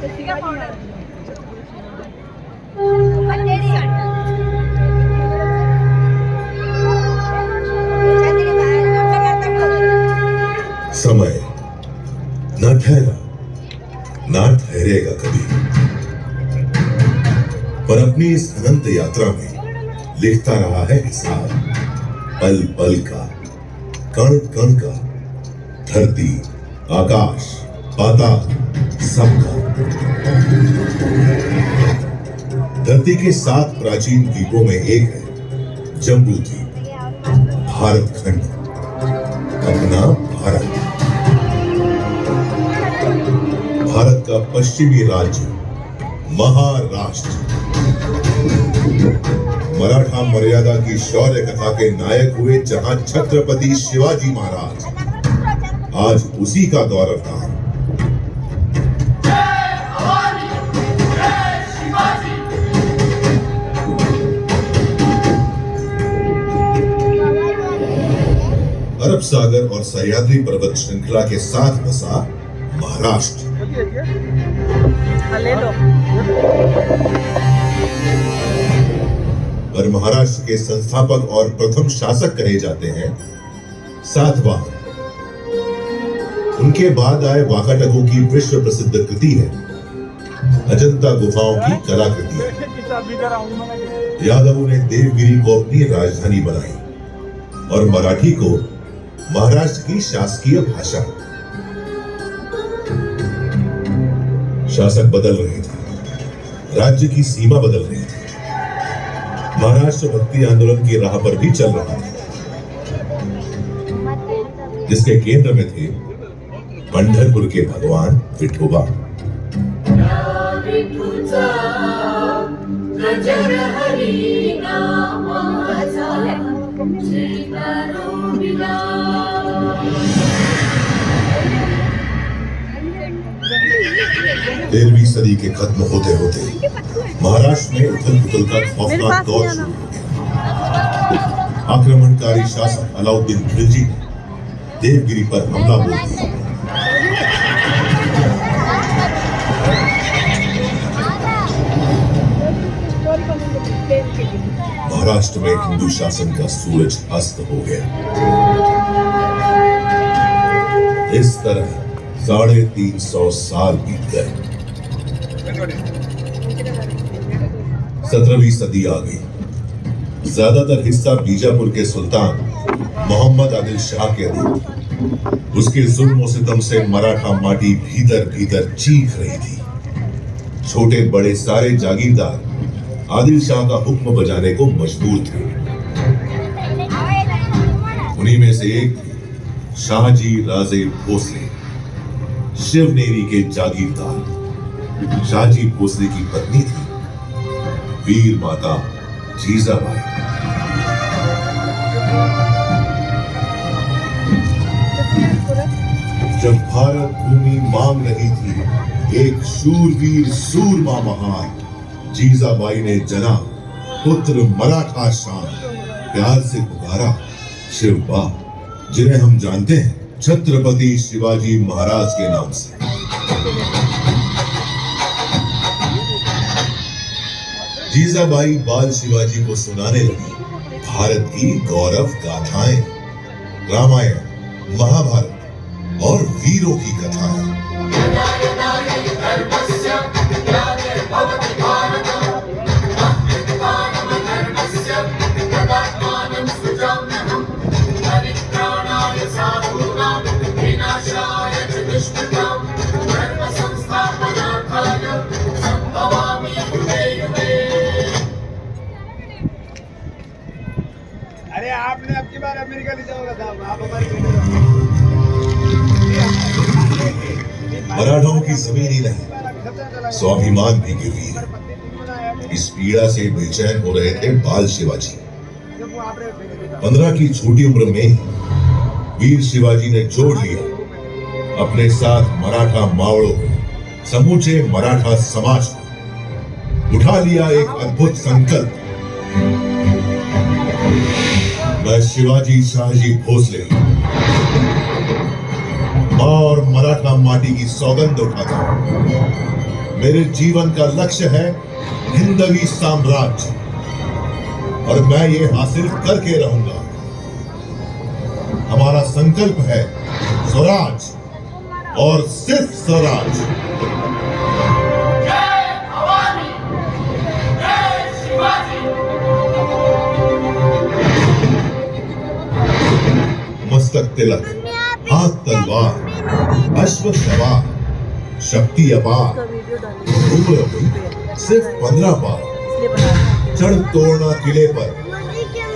समय न ठहरा ना ठहरेगा कभी, पर अपनी इस अनंत यात्रा में लिखता रहा है हिसाब पल पल का, कण कण का, धरती आकाश पाताल सबका। धरती के 7 प्राचीन द्वीपों में एक है जम्बू द्वीप, भारत खंड, अपना भारत। भारत का पश्चिमी राज्य महाराष्ट्र, मराठा मर्यादा की शौर्य कथा के नायक हुए जहां छत्रपति शिवाजी महाराज, आज उसी का दौर था। अरब सागर और सह्याद्री पर्वत श्रृंखला के साथ बसा महाराष्ट्र। पर महाराष्ट्र के संस्थापक और प्रथम शासक कहे जाते हैं सातवाहन। उनके बाद आए वाकाटकों की विश्व प्रसिद्ध कृति है अजंता गुफाओं की कलाकृति। यादवों ने देवगिरी को अपनी राजधानी बनाई और मराठी को महाराष्ट्र की शासकीय भाषा। शासक बदल रहे थे, राज्य की सीमा बदल रही थी, महाराष्ट्र भक्ति आंदोलन की राह पर भी चल रहा था, जिसके केंद्र में थे पंढरपुर के भगवान विठोबा। तेरहवीं सदी के खत्म होते होते महाराष्ट्र में उथल पुथल का खौफनाक दौर शुरू हो गया। आक्रमणकारी शासक अलाउद्दीन खिलजी ने देवगिरी पर हमला बोल दिया। महाराष्ट्र में हिंदू शासन का सूरज अस्त हो गया। इस तरह 350 साल बीत गए। 17वीं सदी आ गई। ज्यादातर हिस्सा बीजापुर के सुल्तान मोहम्मद आदिल शाह के अधीन। उसके जुल्म और सितम से मराठा माटी भीतर भीतर चीख रही थी। छोटे बड़े सारे जागीरदार आदिल शाह का हुक्म बजाने को मजबूर थे। उन्हीं में से एक शाहजी राजे भोसले, शिवनेरी के जागीरदार। शाहजी भोसले की पत्नी थी वीर माता जीजाबाई। जब भारत भूमि मांग रही थी एक शूरवीर सूरमा महान, जीजाबाई ने जना पुत्र मराठा शान, प्यार से पुकारा शिवबा, जिन्हें हम जानते हैं छत्रपति शिवाजी महाराज के नाम से। जीजाबाई बाल शिवाजी को सुनाने लगी भारत की गौरव गाथाएं, रामायण, महाभारत और वीरों की कथाएं। अरे आपने अब की बार अमेरिका ले जाओगे साहब, आप हमारी मराठों की जमीन ही नहीं, स्वाभिमान भी गिरवी है। इस पीड़ा से बेचैन हो रहे थे बाल शिवाजी। 15 की छोटी उम्र में ही वीर शिवाजी ने जोड़ लिया अपने साथ मराठा मावड़ों को, समूचे मराठा समाज को। उठा लिया एक अद्भुत संकल्प, मैं शिवाजी शाहजी भोसले और मराठा माटी की सौगंध उठाता हूं। मेरे जीवन का लक्ष्य है हिंदवी साम्राज्य और मैं ये हासिल करके रहूंगा। हमारा संकल्प है स्वराज और सिर्फ स्वराज। मस्तक तिलक, हाथ तलवार, अश्व सवार, शक्ति अपार, उम्र हुई सिर्फ 15 पार। चढ़ तोड़ना किले पर,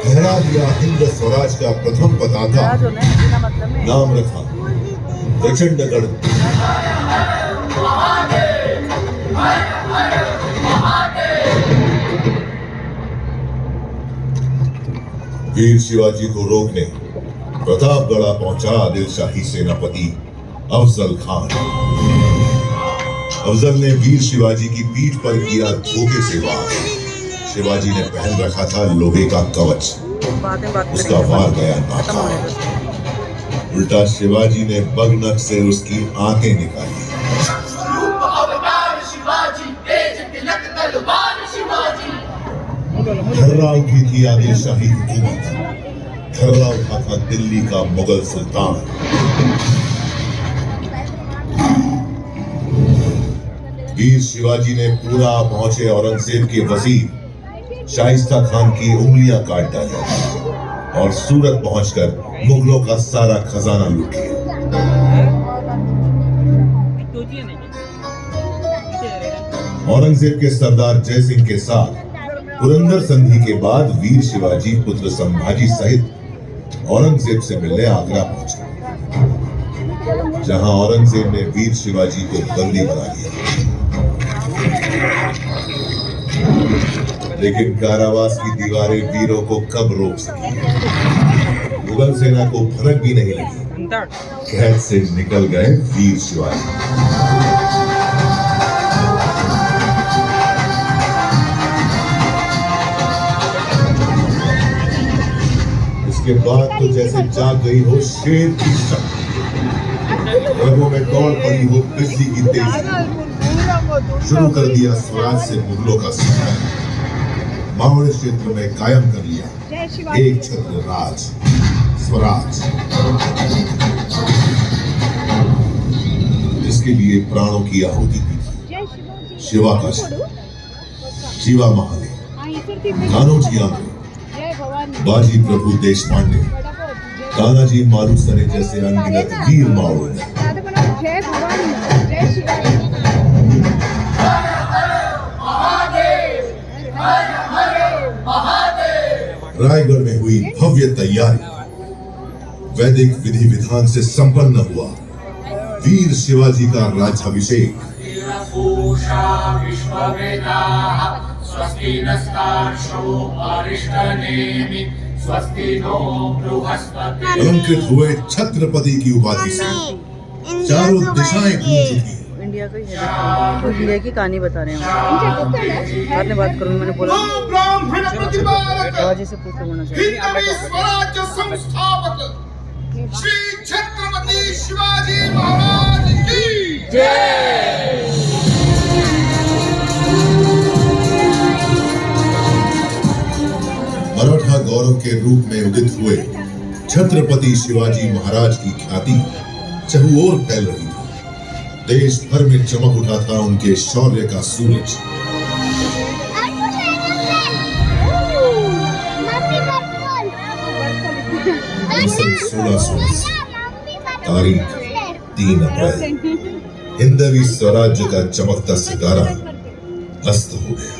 फहरा दिया हिंद स्वराज का प्रथम पताका। नाम रखा प्रचंडगढ़। वीर शिवाजी को रोकने प्रतापगढ़ पहुंचा आदिल शाही सेनापति अफजल खान। अफजल ने वीर शिवाजी की पीठ पर किया धोखे से वार। शिवाजी ने पहन रखा था लोहे का कवच, उसका वार गया नाकाम। उल्टा शिवाजी ने बगनक से उसकी आंखें निकाली। धर्रा उठी थी आदिल शाही हुकूमत, धर्रा उठा था दिल्ली का मुगल सुल्तान। वीर शिवाजी ने पूरा पहुंचे औरंगजेब के वजीर शाइस्ता खान की उंगलियां काट डाली और सूरत पहुंचकर मुगलों का सारा खजाना लूट लिया। औरंगजेब के सरदार जय सिंह के साथ पुरंदर संधि के बाद वीर शिवाजी पुत्र संभाजी सहित औरंगजेब से मिलने आगरा पहुंचे, जहां औरंगजेब ने वीर शिवाजी को बंदी बना लिया। लेकिन कारावास की दीवारें वीरों को कब रोक सकी? मुगल सेना को भनक भी नहीं लगी। कैद से निकल गए वीर शिवाजी। इसके बाद तो जैसे जाग गई हो शेर की शक्ति, रगों में दौड़ पड़ी हो बिजली की तेजी। शुरू कर दिया स्वराज से मुगलों का संघर्ष। मावड़ क्षेत्र में कायम कर लिया एक छत्र राज, स्वराज, जिसके लिए प्राणों की आहुति दी थी। शिवा का शिवा महाले, कान्होजी आंध्र, बाजी प्रभु देश पांडे, तानाजी मालुसरे जैसे अनगिनत वीर मावड़ ने रायगढ़ में हुई भव्य तैयारी। वैदिक विधि विधान से संपन्न हुआ वीर शिवाजी का राज्याभिषेक। अलंकृत हुए छत्रपति की उपाधि से चारों दिशाएं गूंज उठी। इंडिया का ही है, तो इंडिया की कहानी बता रहे हैं। बाद में बात करूंगी, मैंने बोला बाजी से पूछ होना चाहिए। स्वराज्य संस्थापक श्री छत्रपति शिवाजी महाराज की जय। मराठा गौरव के रूप में उदित हुए छत्रपति शिवाजी महाराज की ख्याति चहुओर फैल रही थी। देश भर में चमक उठा था उनके शौर्य का सूरज। सन 1680, तारीख 3 अप्रैल, हिंदवी स्वराज्य का चमकता सितारा अस्त हो गया।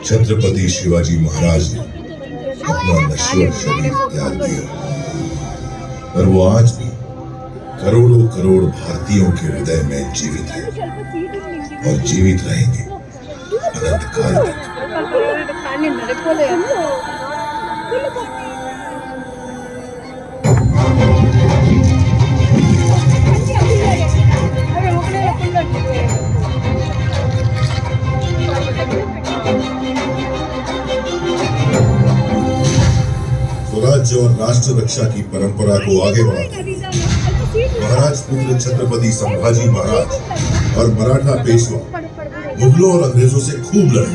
छत्रपति शिवाजी महाराज ने अपना नश्वर शरीर त्याग दिया, पर वो आज भी करोड़ों करोड़ भारतीयों के हृदय में जीवित है और जीवित रहेंगे अनंत काल तक। स्वराज्य और राष्ट्र रक्षा की परंपरा को आगे बढ़ाते महाराज पुत्र छत्रपति संभाजी महाराज और मराठा पेशवा मुगलों और अंग्रेजों से खूब लड़े,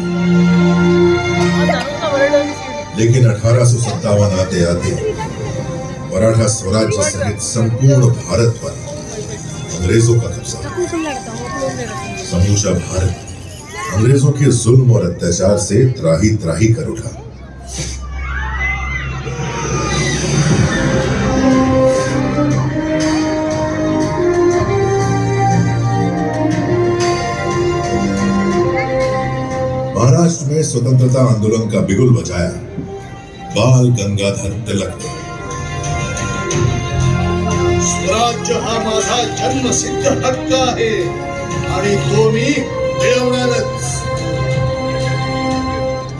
लेकिन 1857 आते आते मराठा स्वराज्य सहित संपूर्ण भारत पर अंग्रेजों का कब्जा। समूचा भारत अंग्रेजों के जुल्म और अत्याचार से त्राही त्राही कर उठा। महाराष्ट्र में स्वतंत्रता आंदोलन का बिगुल बजाया बाल गंगाधर तिलक ने। स्वराज्य हा माझा जन्मसिद्ध हक्क आहे आणि तो मी मिळवणारच।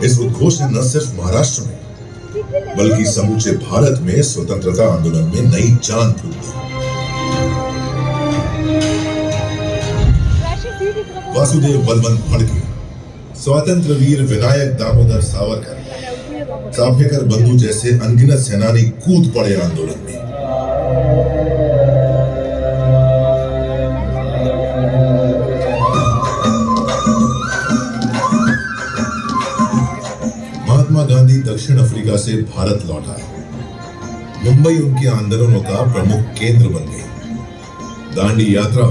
इस उद्घोष ने न सिर्फ महाराष्ट्र में बल्कि समूचे भारत में स्वतंत्रता आंदोलन में नई जान फूंक दी। वासुदेव बलवंत फड़के, स्वतंत्र वीर विनायक दामोदर सावरकर, चापेकर बंधु जैसे अनगिनत सेनानी कूद पड़े आंदोलन में। महात्मा गांधी दक्षिण अफ्रीका से भारत लौटा। मुंबई उनके आंदोलनों का प्रमुख केंद्र बन गई। दांडी यात्रा,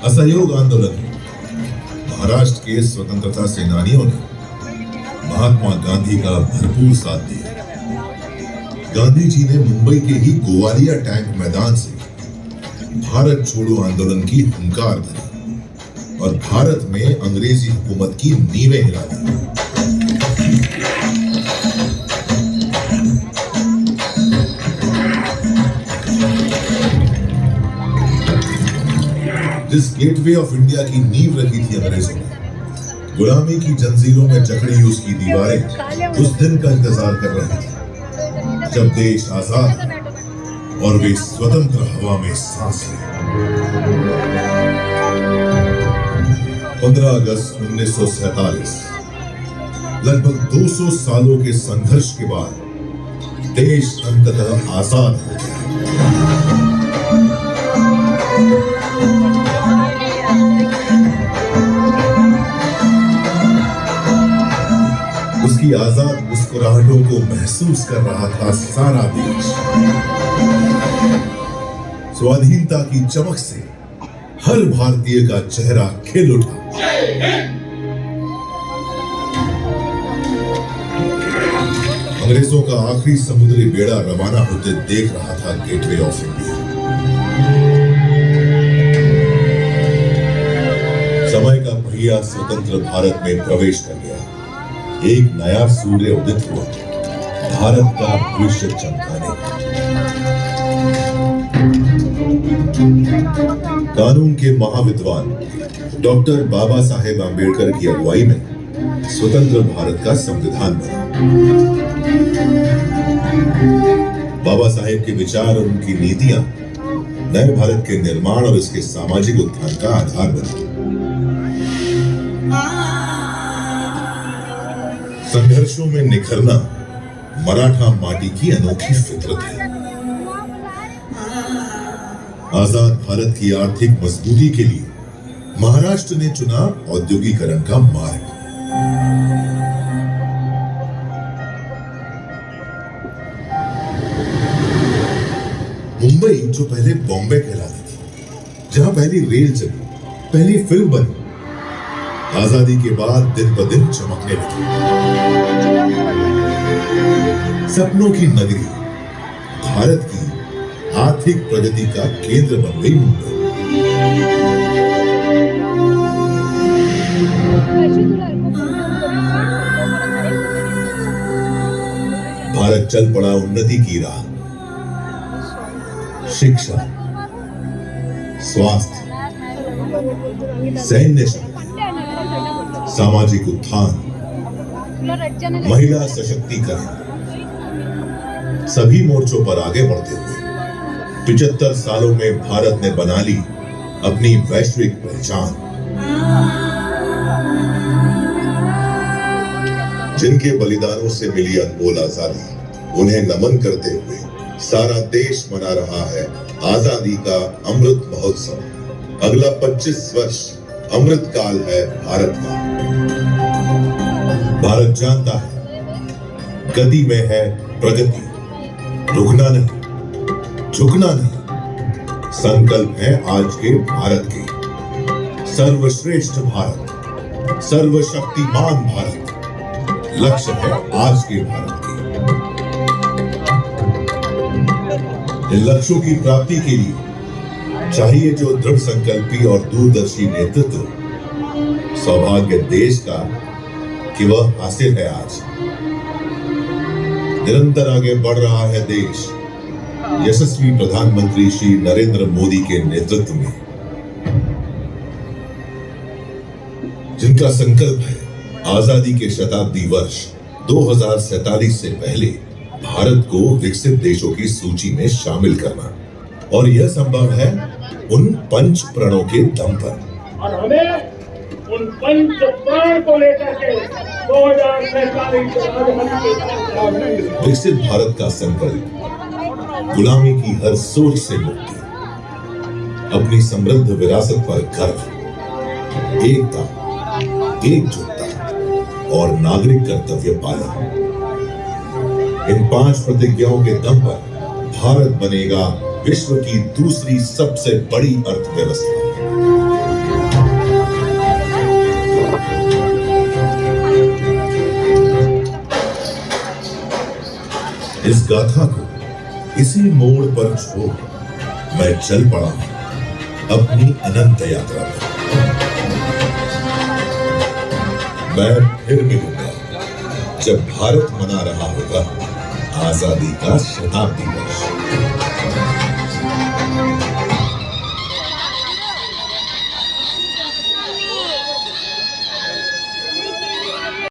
असहयोग आंदोलन, महाराष्ट्र के स्वतंत्रता सेनानियों ने महात्मा गांधी का भरपूर साथ दिया। गांधी जी ने मुंबई के ही गोवालिया टैंक मैदान से भारत छोड़ो आंदोलन की हुंकार भरी और भारत में अंग्रेजी हुकूमत की नींवें हिला दी। जिस गेटवे ऑफ इंडिया की नींव रखी थी अंग्रेजों ने, गुलामी की जंजीरों में जकड़ी उसकी दीवारें उस दिन का इंतजार कर रही थी जब देश आजाद और वे स्वतंत्र हवा में सांस ले। 15 अगस्त 1947, लगभग 200 सालों के संघर्ष के बाद देश अंततः आजाद हो गया। उसकी आजाद मुस्कुराहटों को महसूस कर रहा था सारा देश। स्वाधीनता की चमक से हर भारतीय का चेहरा खिल उठा। अंग्रेजों का आखिरी समुद्री बेड़ा रवाना होते देख रहा था गेटवे ऑफ इंडिया। समय का पहिया स्वतंत्र भारत में प्रवेश कर गया। एक नया सूर्य उदित हुआ, भारत का भविष्य चमकाने। कानून के महाविद्वान डॉक्टर बाबा साहेब आंबेडकर की अगुवाई में स्वतंत्र भारत का संविधान बना। बाबा साहेब के विचार और उनकी नीतियां नए भारत के निर्माण और इसके सामाजिक उत्थान का आधार बनी। संघर्षों में निखरना मराठा माटी की अनोखी फितरत है। आजाद भारत की आर्थिक मजबूती के लिए महाराष्ट्र ने चुना औद्योगिकरण का मार्ग। मुंबई, जो पहले बॉम्बे कहलाती थी, जहां पहली रेल चली, पहली फिल्म बनी, आजादी के बाद दिन ब दिन चमकने लगी। सपनों की नगरी, भारत की आर्थिक प्रगति का केंद्र बन गई मुंबई। भारत चल पड़ा उन्नति की राह। शिक्षा, स्वास्थ्य, सैन्य शक्ति, सामाजिक उत्थान, महिला सशक्तिकरण, सभी मोर्चों पर आगे बढ़ते हुए 75 सालों में भारत ने बना ली अपनी वैश्विक पहचान। जिनके बलिदानों से मिली अनमोल आजादी, उन्हें नमन करते हुए सारा देश मना रहा है आजादी का अमृत महोत्सव। अगला 25 वर्ष अमृत काल है भारत का। भारत जानता है गति में है प्रगति, रुकना नहीं, झुकना नहीं। संकल्प है आज के भारत के, सर्वश्रेष्ठ भारत, सर्वशक्तिमान भारत। लक्ष्य है आज के भारत के। इन लक्ष्यों की प्राप्ति के लिए चाहिए जो दृढ़ संकल्पी और दूरदर्शी नेतृत्व। सौभाग्य देश का कि वह हासिल है आज। निरंतर आगे बढ़ रहा है देश यशस्वी प्रधानमंत्री श्री नरेंद्र मोदी के नेतृत्व में, जिनका संकल्प है आजादी के शताब्दी वर्ष 2047 से पहले भारत को विकसित देशों की सूची में शामिल करना। और यह संभव है उन पंच प्रणों के दम पर। और हमें उन पंच प्राण को लेकर के 2047 विकसित भारत का संकल्प, गुलामी की हर सोच से मुक्ति, अपनी समृद्ध विरासत पर गर्व, एकता, एकजुटता और नागरिक कर्तव्य पालन। इन 5 प्रतिज्ञाओं के दम पर भारत बनेगा विश्व की दूसरी सबसे बड़ी अर्थव्यवस्था। इस गाथा को इसी मोड़ पर छोड़ मैं चल पड़ा हूं अपनी अनंत यात्रा पर। मैं फिर मिलूंगा जब भारत मना रहा होगा आजादी का शताब्दी वर्ष।